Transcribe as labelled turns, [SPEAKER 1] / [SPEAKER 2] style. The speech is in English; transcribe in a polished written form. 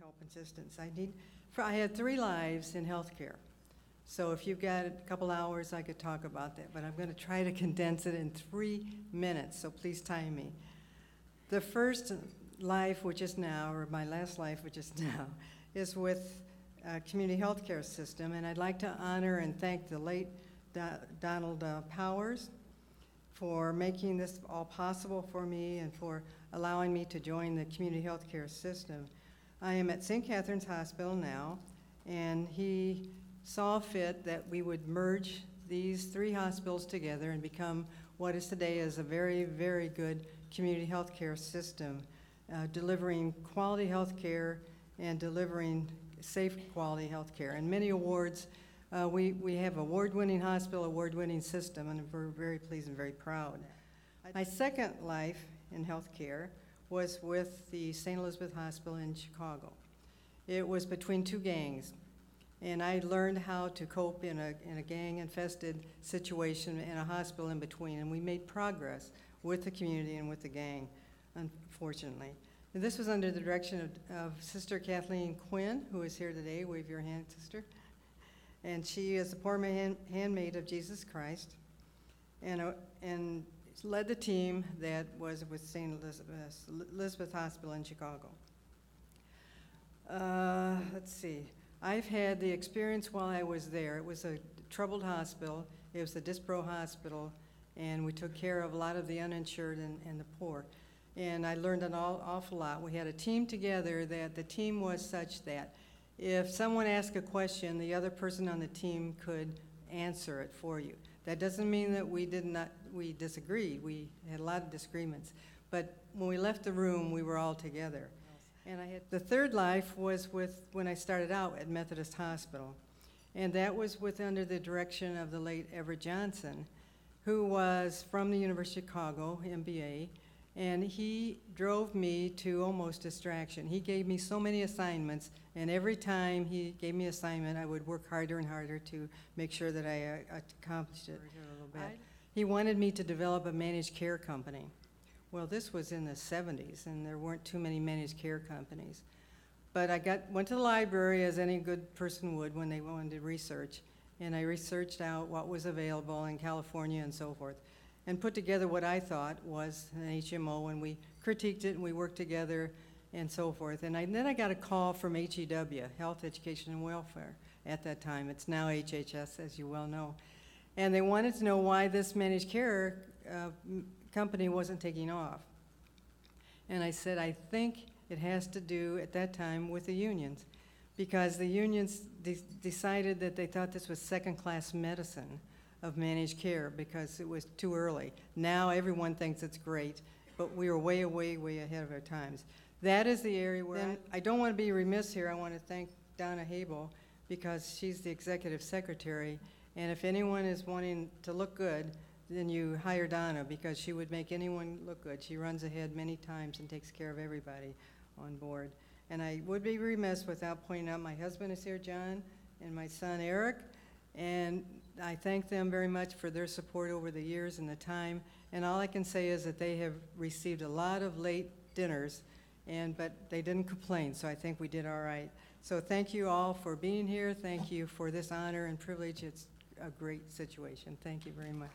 [SPEAKER 1] help and assistance. I had 3 lives in healthcare. So if you've got a couple hours, I could talk about that, but I'm going to try to condense it in 3 minutes, so please time me. The first life, which is now, or my last life, which is now, is with community healthcare system, and I'd like to honor and thank the late Donald Powers for making this all possible for me and for allowing me to join the community healthcare system. I am at St. Catherine's Hospital now, and he saw fit that we would merge these 3 hospitals together and become what is today is a very, very good community healthcare system, delivering quality healthcare and delivering safe quality healthcare. And many awards, we have award-winning hospital, award-winning system, and we're very pleased and very proud. My second life in healthcare was with the St. Elizabeth Hospital in Chicago. It was between 2 gangs, and I learned how to cope in a gang-infested situation in a hospital in between, and we made progress with the community and with the gang, unfortunately. And this was under the direction of Sister Kathleen Quinn, who is here today. Wave your hand, sister. And she is the poor handmaid of Jesus Christ, and led the team that was with St. Elizabeth Hospital in Chicago. Let's see. I've had the experience while I was there. It was a troubled hospital. It was the Dispro Hospital, and we took care of a lot of the uninsured and the poor. And I learned an awful lot. We had a team together that the team was such that if someone asked a question, the other person on the team could answer it for you. That doesn't mean that we disagreed. We had a lot of disagreements. But when we left the room, we were all together. And the third life was when I started out at Methodist Hospital. And that was under the direction of the late Everett Johnson, who was from the University of Chicago, MBA, and he drove me to almost distraction. He gave me so many assignments, and every time he gave me an assignment, I would work harder and harder to make sure that I accomplished it a little bit. He wanted me to develop a managed care company. Well, this was in the 70s, and there weren't too many managed care companies. But I went to the library, as any good person would when they wanted to research, and I researched out what was available in California and so forth, and put together what I thought was an HMO, and we critiqued it, and we worked together, and so forth. And then I got a call from HEW, Health, Education, and Welfare, at that time. It's now HHS, as you well know. And they wanted to know why this managed care company wasn't taking off. And I said, I think it has to do, at that time, with the unions, because the unions decided that they thought this was second-class medicine of managed care because it was too early. Now everyone thinks it's great, but we were way, way, way ahead of our times. That is the area where I don't want to be remiss here. I want to thank Donna Habel because she's the executive secretary, and if anyone is wanting to look good, then you hire Donna because she would make anyone look good. She runs ahead many times and takes care of everybody on board. And I would be remiss without pointing out my husband is here, John, and my son, Eric, and I thank them very much for their support over the years and the time. And all I can say is that they have received a lot of late dinners, but they didn't complain, so I think we did all right. So thank you all for being here. Thank you for this honor and privilege. It's a great situation. Thank you very much.